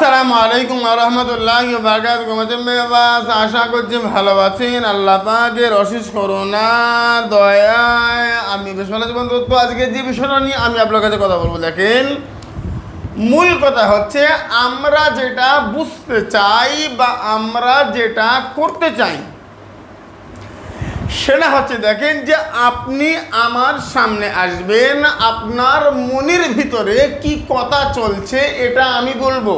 আসসালামু আলাইকুম ওয়া রাহমাতুল্লাহি ওয়া বারাকাতুহু। আশা করছি ভালো আছেন। আল্লাহ পাকের অশেষ করুণা দয়ায় আমি বেশ ভালো আছি বন্ধু। তো আজকে যে বিষয়টা নিয়ে আমি আপনার কাছে কথা বলবো, দেখেন মূল কথা হচ্ছে আমরা যেটা বুঝতে চাই বা আমরা যেটা করতে চাই সেটা হচ্ছে, দেখেন যে আপনি আমার সামনে আসবেন, আপনার মনের ভিতরে কি কথা চলছে এটা আমি বলবো,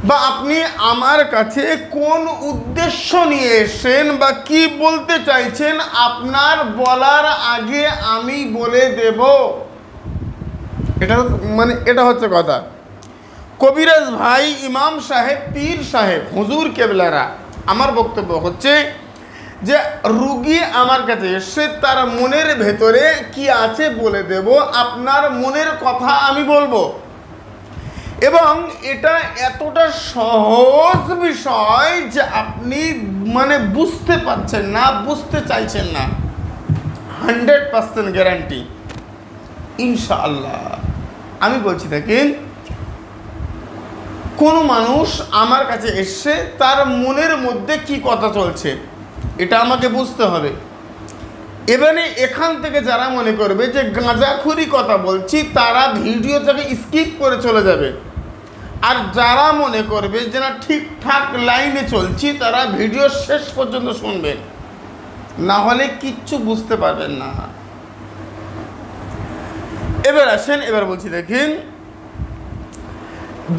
বা আপনি আমার কাছে কোন উদ্দেশ্য নিয়ে এসেছেন বা কি বলতে চাইছেন আপনার বলার আগে আমি বলে দেব। এটা হচ্ছে কথা। কবিরাজ ভাই, ইমাম সাহেব, পীর সাহেব, হুজুর কেবলারা, আমার বক্তব্য হচ্ছে যে রুগী আমার কাছে এসে তার মনের ভেতরে কি আছে বলে দেব, আপনার মনের কথা আমি বলবো। এবং এটা এতটা সহজ বিষয় যে আপনি বুঝতে পারছেন না, বুঝতে চাইছেন না। 100% গ্যারান্টি ইনশাআল্লাহ। আমি বলছি, দেখেন কোনো মানুষ আমার কাছে এসে তার মনের মধ্যে কি কথা চলছে এটা আমাকে বুঝতে হবে। এবারে এখান থেকে যারা মনে করবে যে গাঁজাখুরি কথা বলছি তারা ভিডিওটাকে স্কিপ করে চলে যাবে, আর যারা মনে করবে যে না ঠিকঠাক লাইনে চলছি তারা ভিডিও শেষ পর্যন্ত শুনবেন, না হলে কিচ্ছু বুঝতে পারবেন না। এবার আসেন, এবার বলছি, দেখেন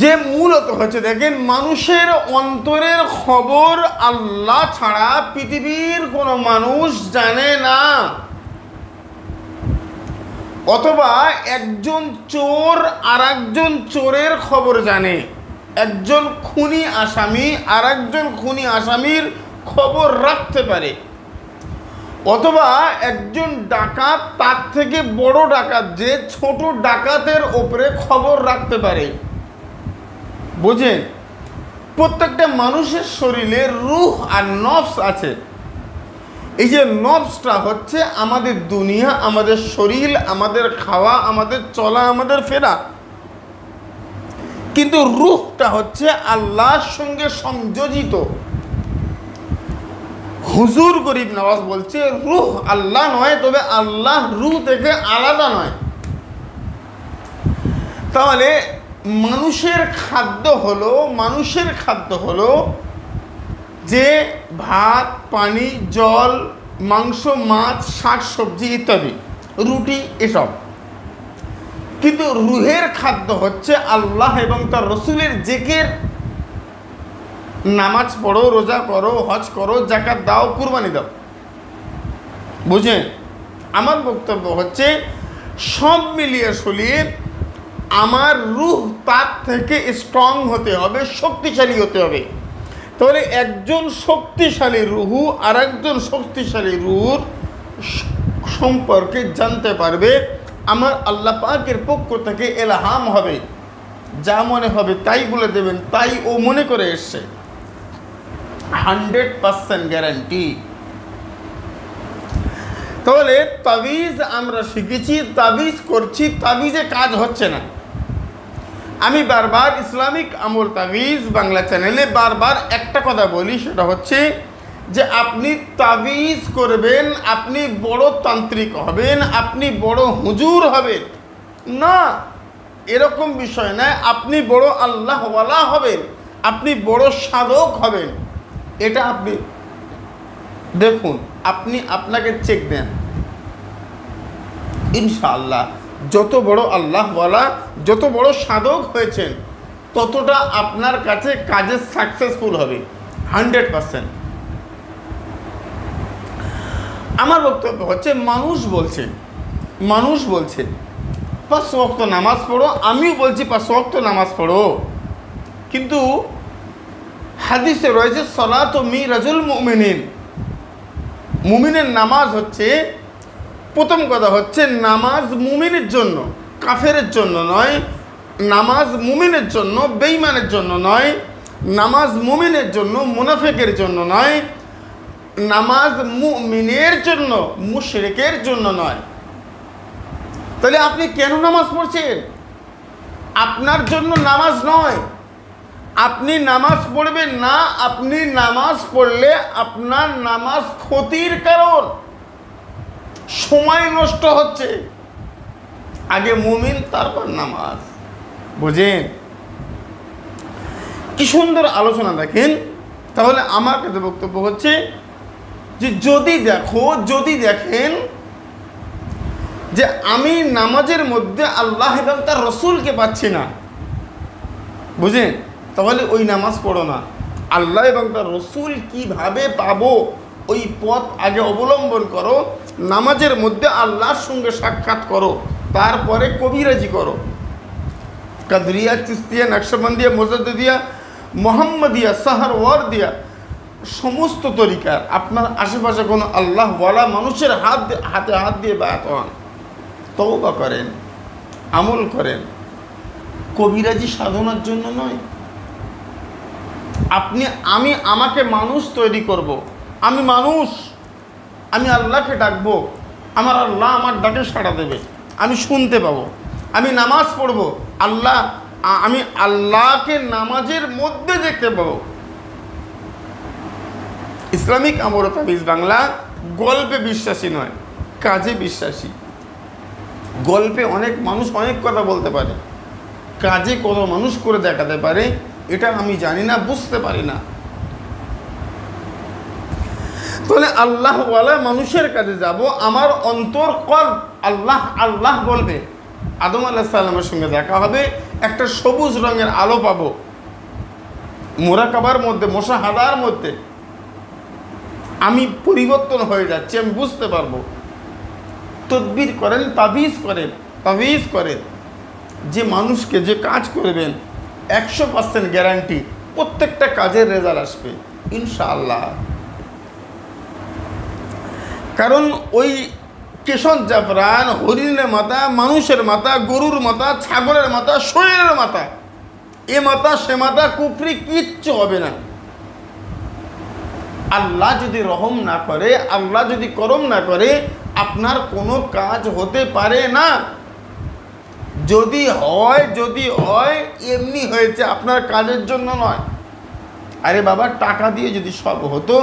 যে মূলত হচ্ছে, দেখেন মানুষের অন্তরের খবর আল্লাহ ছাড়া পৃথিবীর কোনো মানুষ জানে না। অথবা একজন চোর আর একজন চোরের খবর জানে, একজন খুনি আসামি আর একজন খুনি আসামির খবর রাখতে পারে, অথবা একজন ডাকাত তার থেকে বড় ডাকাত যে ছোট ডাকাতের ওপরে খবর রাখতে পারে। বুঝেন, প্রত্যেকটা মানুষের শরীরে রূহ আর নফস আছে। এই যে নফসটা হচ্ছে আমাদের দুনিয়া, আমাদের শরীর, আমাদের খাওয়া, আমাদের চলা, আমাদের ফেরা। কিন্তু রূহটা হচ্ছে আল্লাহর সঙ্গে সংযোজিত। হুজুর গরিব নওয়াজ বলছে রূহ আল্লাহ নয়, তবে আল্লাহ রূহ থেকে আলাদা নয়। তাহলে মানুষের খাদ্য হলো যে ভাত, পানি, জল, মাংস, মাছ, শাক সবজি ইত্যাদি, রুটি, এসব। কিন্তু রুহের খাদ্য হচ্ছে আল্লাহ এবং তার রসুলের জিকির। নামাজ পড়ো, রোজা করো, হজ করো, যাকাত দাও, কুরবানি দাও। বুঝেন, আমার বক্তব্য হচ্ছে সব মিলিয়ে সলিয়ে আমার রূহ তার থেকে স্ট্রং হতে হবে, শক্তিশালী হতে হবে। তাহলে একজন শক্তিশালী রুহু আর একজন শক্তিশালী রুহুর সম্পর্কে জানতে পারবে। আমার আল্লাহ পাকের পক্ষ থেকে ইলহাম হবে, যা মনে হবে তাই বলে দেবেন, তাই ও মনে করে এসছে। 100% গ্যারান্টি। তাহলে তাবিজ আমরা শিখেছি, তাবিজ করছি, তাবিজে কাজ হচ্ছে না। আমি বারবার ইসলামিক আমল তাবিজ বাংলা চ্যানেলে বারবার একটা কথা বলি, সেটা হচ্ছে যে আপনি তাবিজ করবেন, আপনি বড় তান্ত্রিক হবেন, আপনি বড় হুজুর হবেন না, এরকম বিষয় নয়। আপনি বড় আল্লাহওয়ালা হবেন, আপনি বড় সাধক হবেন, এটা আপনি দেখুন, আপনি আপনাকে চেক দেন। ইনশাআল্লাহ যত বড় আল্লাহওয়ালা, যত বড় সাধক হয়েছেন, ততটা আপনার কাছে কাজে সাকসেসফুল হবে 100%। আমার বক্তব্য হচ্ছে মানুষ বলছে 5 ওয়াক্ত নামাজ পড়ো, আমিও বলছি 5 ওয়াক্ত নামাজ পড়ো, কিন্তু হাদিসে রয়েছে সালাতু মিরাজুল মুমিনিন। মুমিনের নামাজ হচ্ছে, প্রথম কথা হচ্ছে নামাজ মুমিনের জন্য, কাফেরের জন্য নয়। নামাজ মুমিনের জন্য, বেঈমানের জন্য নয়। নামাজ মুমিনের জন্য, মুনাফিকের জন্য নয়। নামাজ মুমিনের জন্য, মুশরিকের জন্য নয়। তাহলে আপনি কেন নামাজ পড়ছেন? আপনার জন্য নামাজ নয়, আপনি নামাজ পড়বেন না, আপনি নামাজ পড়লে আপনার নামাজ ক্ষতির কারণ, সময় নষ্ট হচ্ছে। আগে মুমিন তারপর নামাজ। বুঝেন কি সুন্দর আলোচনা দেখেন। তাহলে আমার কাছে বক্তব্য হচ্ছে যে যদি দেখেন যে আমি নামাজের মধ্যে আল্লাহ এবং তার রসুলকে পাচ্ছি না, বুঝেন, তাহলে ওই নামাজ পড়ো না। আল্লাহ এবং তার রসুল কিভাবে পাবো ওই পথ আগে অবলম্বন করো। নামাজের মধ্যে আল্লাহর সঙ্গে সাক্ষাৎ করো, তারপরে কবিরাজি করো। কাদরিয়া, চিস্তিয়া, নকশবন্দিয়া, মুজাদ্দিদিয়া, মোহাম্মদিয়া, সাহারওয়ার্দিয়া, সমস্ত তরিকার আপনার আশেপাশে কোনো আল্লাহ ওয়ালা মানুষের হাতে হাত দিয়ে বায়াত হন, তওবা করেন, আমল করেন। কবিরাজি সাধনার জন্য নয়। আমাকে মানুষ তৈরি করব, আমি মানুষ, আমি আল্লাহকে ডাকবো, আমার আল্লাহ আমার ডাকে সাড়া দেবে, আমি শুনতে পাবো, আমি নামাজ পড়বো, আমি আল্লাহকে নামাজের মধ্যে দেখতে পাবো। ইসলামিক আমল তাবিজ বাংলা গল্পে বিশ্বাসী নয়, কাজে বিশ্বাসী। গল্পে অনেক মানুষ অনেক কথা বলতে পারে, কাজে কত মানুষ করে দেখাতে পারে এটা আমি জানি না, বুঝতে পারি না। তাহলে আল্লাহওয়ালা মানুষের কাছে যাব, আমার অন্তর কল আল্লাহ আল্লাহ বলবে। আদম আলাইহিস সালামের সঙ্গে দেখা হবে, একটা সবুজ রঙের আলো পাবো, মুরাকাবার মধ্যে, মুশাহাদার মধ্যে আমি পরিবর্তন হয়ে যাচ্ছি, আমি বুঝতে পারবো। তদবির করেন, তাবিজ করেন যে মানুষকে যে কাজ করবেন 100% গ্যারান্টি প্রত্যেকটা কাজের রেজাল্ট আসবে ইনশাআল্লাহ। কারণ ওই কেশর জাফরান, হরিণের মাথা, মানুষের মাথা, গরুর মাথা, ছাগলের মাথা, শরীরের মাথা, এ মাথা সে মাথা কুফরি কিচ্ছু হবে না। আল্লাহ যদি রহম না করে, আল্লাহ যদি করম না করে, আপনার কোনো কাজ হতে পারে না। যদি হয় এমনি হয়েছে, আপনার কাজের জন্য নয়। আরে বাবা, টাকা দিয়ে যদি সব হতো,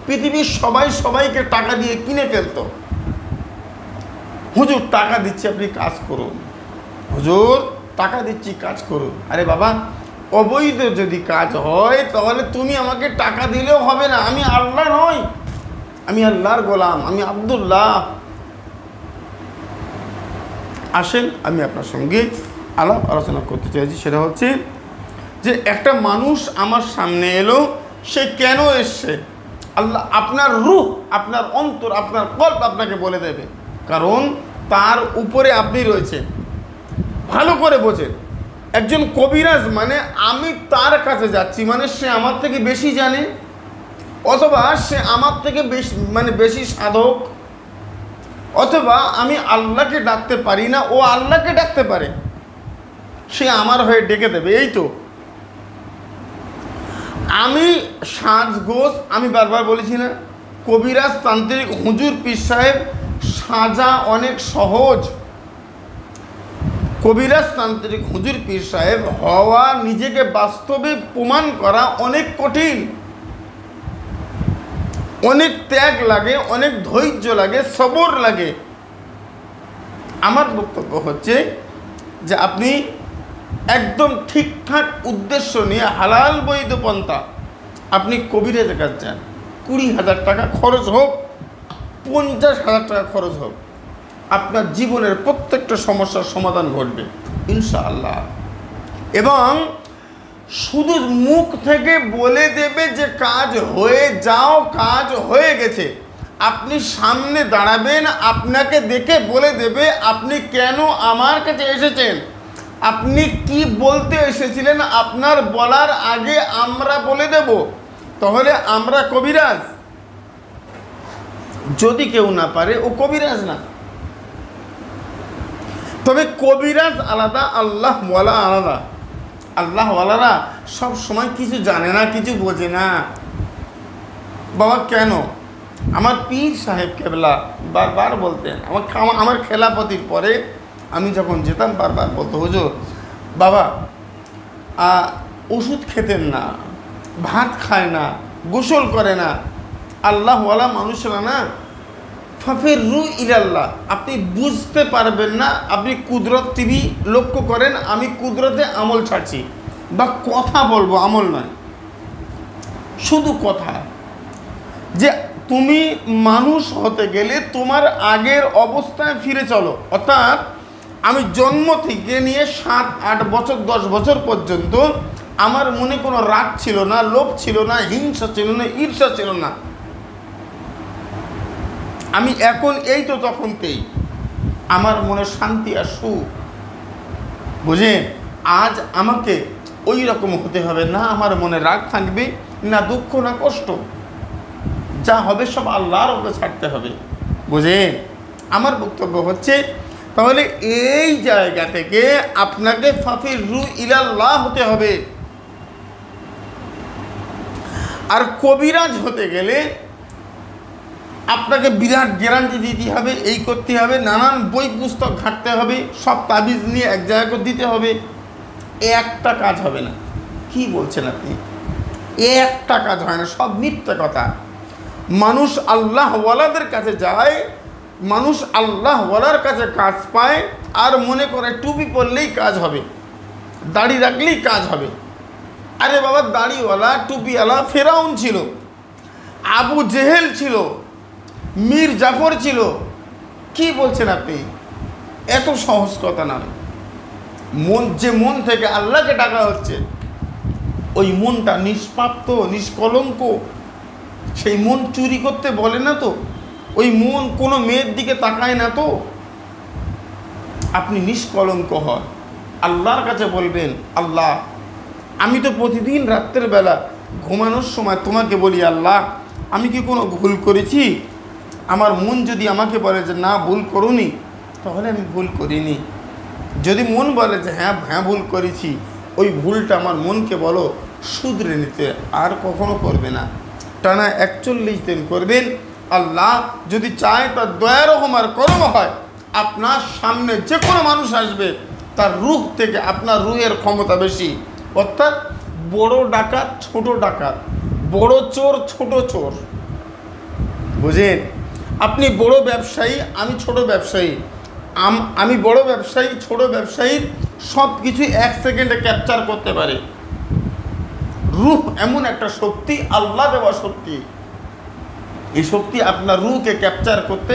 পৃথিবীর সবাইকে টাকা দিয়ে কিনে ফেলতো। হুজুর টাকা দিচ্ছি, আপনি কাজ করুন, হুজুর টাকা দিচ্ছি, কাজ করুন। আরে বাবা, অবৈধ যদি কাজ হয় তাহলে তুমি আমাকে টাকা দিলেও হবে না। আমি আল্লাহ নই, আমি আল্লাহর গোলাম, আমি আব্দুল্লাহ। আসেন আমি আপনার সঙ্গে আলাপ আলোচনা করতে চাইছি, সেটা হচ্ছে যে একটা মানুষ আমার সামনে এলো, সে কেন এসছে? আল্লাহ আপনার রূহ, আপনার অন্তর, আপনার কল্প আপনাকে বলে দেবে, কারণ তার উপরে আপনি রয়েছেন। ভালো করে বোঝেন, একজন কবিরাজ মানে আমি তার কাছে যাচ্ছি, মানে সে আমার থেকে বেশি জানে, অথবা সে আমার থেকে বেশি সাধক, অথবা আমি আল্লাহকে ডাকতে পারি না, ও আল্লাহকে ডাকতে পারে, সে আমার হয়ে ডেকে দেবে। এই তো আমি সাজগোজ, আমি বারবার বলেছি না, কবিরাজ, তান্ত্রিক, হুজুর, পীর সাহেব সাজা অনেক সহজ। কবিরাজ, তান্ত্রিক, হুজুর, পীর সাহেব হওয়া, নিজেকে বাস্তবে প্রমাণ করা অনেক কঠিন। অনেক ত্যাগ লাগে, অনেক ধৈর্য লাগে, সবর লাগে। আমার বক্তব্য হচ্ছে যে আপনি একদম ঠিকঠাক উদ্দেশ্য নিয়ে হালাল বৈধ পন্থা আপনি কবিরাজের কাছে যান, 20,000 টাকা খরচ হোক, 50,000 টাকা খরচ হোক, আপনার জীবনের প্রত্যেকটা সমস্যার সমাধান ঘটবে ইনশাআল্লাহ। এবং শুধু মুখ থেকে বলে দেবে যে কাজ হয়ে যাও, কাজ হয়ে গেছে। আপনি সামনে দাঁড়াবেন, আপনাকে দেখে বলে দেবে আপনি কেন আমার কাছে এসেছেন, আপনি কি বলতে এসেছিলেন, আপনার বলার আগে আমরা বলে দেব। তাহলে আমরা কবিরাজ। যদি কেউ না পারে, ও কবিরাজ না। তবে কবিরাজ আলাদা, আল্লাহওয়ালা আলাদা। আল্লাহওয়ালারা সব সময় কিছু জানে না, কিছু বোঝে না। বাবা কেন? আমার পীর সাহেব কেবলা বারবার বলতেন, আমার খেলাপতির পরে আমি যখন যেতাম বারবার বলতো, হুজুর বাবা ওষুধ খেতেন না, ভাত খায় না, গোসল করে না, আল্লাহওয়ালা মানুষরা না, ফাফিরু ইলাল্লাহ, আপনি বুঝতে পারবেন না। আপনি কুদরত টিভি লক্ষ্য করেন, আমি কুদরতে আমল ছাড়ছি বা কথা বলবো, আমল নয়, শুধু কথা। যে তুমি মানুষ হতে গেলে তোমার আগের অবস্থায় ফিরে চলো। অর্থাৎ আমি জন্ম থেকে নিয়ে 7-8 বছর 10 বছর পর্যন্ত আমার মনে কোনো রাগ ছিল না, লোভ ছিল না, হিংসা ছিল না, ঈর্ষা ছিল না। আমি এখন এই তো তখনতেই আমার মনে শান্তি আর সুখ, বুঝেন? আজ আমাকে ওই রকম হতে হবে না, আমার মনে রাগ থাকবে না, দুঃখ না কষ্ট, যা হবে সব আল্লাহর ওপরে ছাড়তে হবে, বুঝেন? আমার বক্তব্য হচ্ছে তাহলে এই জায়গা থেকে আপনাকে ফাফিরু ইলাল্লাহ হতে হবে। আর কবিরাজ হতে গেলে আপনাকে বিরাট গ্যারান্টি দিতে হবে, এই করতে হবে, নানান বই পুস্তক ঘাঁটতে হবে, সব তাবিজ নিয়ে এক জায়গা করে দিতে হবে। একটা কাজ হবে না। কি বলছেন আপনি? একটা কাজ হয় না, সব মিথ্যা কথা। মানুষ আল্লাহওয়ালাদের কাছে যায়, মানুষ আল্লাহওয়ালার কাছে কাজ পায়, আর মনে করে টুপি পরলেই কাজ হবে, দাড়ি রাখলেই কাজ হবে। আরে বাবা, দাড়িওয়ালা টুপিওয়ালা ফেরাউন ছিল, আবু জেহেল ছিল, মীর জাফর ছিল। কি বলছেন আপনি? এত সহজ কথা নয়। মন, যে মন থেকে আল্লাহকে ডাকা হচ্ছে, ওই মনটা নিষ্পাপ তো, নিষ্কলঙ্ক। সেই মন চুরি করতে বলে না তো, ওই মন কোনো মেয়ের দিকে তাকায় না তো। আপনি নিষ্কলঙ্ক হন, আল্লাহর কাছে বলবেন, আল্লাহ আমি তো প্রতিদিন রাত্রের বেলা ঘুমানোর সময় তোমাকে বলি, আল্লাহ আমি কি কোনো ভুল করেছি? আমার মন যদি আমাকে বলে যে না ভুল করুনি, তাহলে আমি ভুল করিনি। যদি মন বলে যে হ্যাঁ হ্যাঁ ভুল করেছি, ওই ভুলটা আমার মনকে বলো শুধরে নিতে, আর কখনো করবে না। টানা 41 দিন করবেন। আল্লাহ যদি চায় তার দয়া রহম আর করম হয়, আপনার সামনে যে কোনো মানুষ আসবে, তার রূহ থেকে আপনার রূহের ক্ষমতা বেশি। অর্থাৎ বড় ডাকাত ছোট ডাকাত, বড় চোর ছোট চোর, বুঝেন? আপনি বড় ব্যবসায়ী, আমি ছোট ব্যবসায়ী, আমি বড় ব্যবসায়ী, ছোট ব্যবসায়ীর সব কিছু 1 সেকেন্ডে ক্যাপচার করতে পারে। রূহ এমন একটা শক্তি, আল্লাহ দেওয়া শক্তি। এই শক্তি আপনার রূহকে ক্যাপচার করতে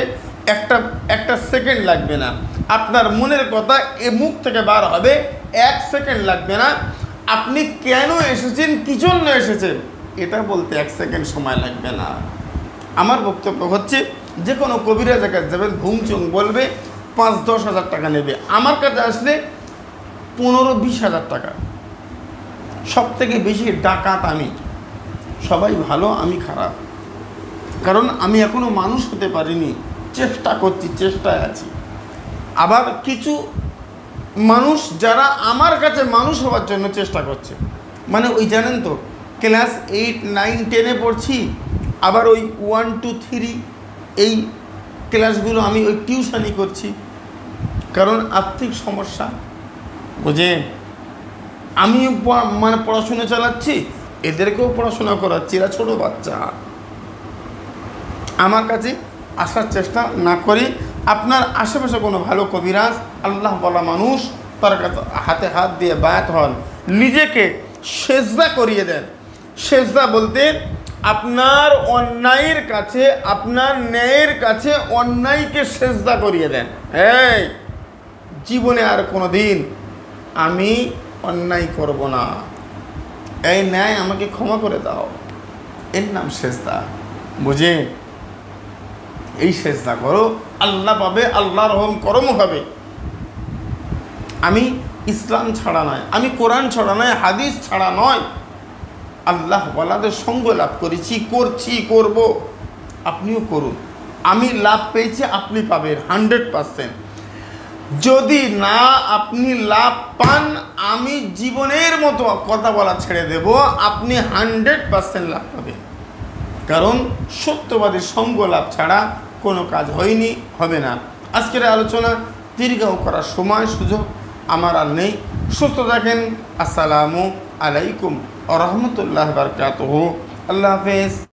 একটা সেকেন্ড লাগবে না। আপনার মনের কথা এ মুখ থেকে বার হবে, 1 সেকেন্ড লাগবে না। আপনি কেন এসেছেন, কি জন্য এসেছেন, এটা বলতে 1 সেকেন্ড সময় লাগবে না। আমার বক্তব্য হচ্ছে, যে কোনো কবিরাজের কাছে যাবেন, ঘুমচুং বলবে, 5-10 হাজার টাকা নেবে। আমার কাছে আসলে 15-20 হাজার টাকা। সব থেকে বেশি ডাকাত আমি। সবাই ভালো, আমি খারাপ, কারণ আমি এখনো মানুষ হতে পারিনি, চেষ্টা করছি, চেষ্টায় আছি। আবার কিছু মানুষ যারা আমার কাছে মানুষ হওয়ার জন্য চেষ্টা করছে, মানে ওই জানেন তো, ক্লাস 8, 9, 10-এ পড়ছি, আবার ওই 1, 2, 3 এই ক্লাসগুলো আমি ওই টিউশনই করছি, কারণ আর্থিক সমস্যা, বুঝেন? আমিও মানে পড়াশোনা চালাচ্ছি, এদেরকেও পড়াশোনা করাচ্ছি, এরা ছোটো বাচ্চা। আমার কাছে আসার চেষ্টা না করি। আপনার আশেপাশে কোনো ভালো কবিরাজ, আল্লাহ বলা মানুষ, তার কাছে হাতে হাত দিয়ে বায়াত হন, নিজেকে সেজদা করিয়ে দেন। সেজদা বলতে আপনার অন্যায়ের কাছে, আপনার ন্যায়ের কাছে অন্যায়কে সেজদা করিয়ে দেন। এই জীবনে আর কোনো দিন আমি অন্যায় করব না, এই ন্যায় আমাকে ক্ষমা করে দাও, এর নাম সেজদা, বুঝে? এই সেজদা করো, আল্লাহ পাবে, আল্লাহ রহম করম হবে। আমি ইসলাম ছাড়া নয়, আমি কোরআন ছাড়া নয়, হাদিস ছাড়া নয়, আল্লাহ ওয়ালাদের সঙ্গ লাভ করেছি, করছি, করব। আপনিও করুন। আমি লাভ পেয়েছি, আপনি পাবেন 100%। যদি না আপনি লাভ পান, আমি জীবনের মতো কথা বলা ছেড়ে দেব, আপনি 100% লাভ পাবেন। কারণ সত্যবাদী সঙ্গ লাভ ছাড়া কোনো কাজ হয়নি, হবে না। আজকের আলোচনা দীর্ঘ করার সময় সুযোগ আমার আর নেই। সুস্থ থাকেন। আসসালামু আলাইকুম ওয়া রাহমাতুল্লাহি ওয়া বারাকাতুহু। আল্লাহ হাফেজ।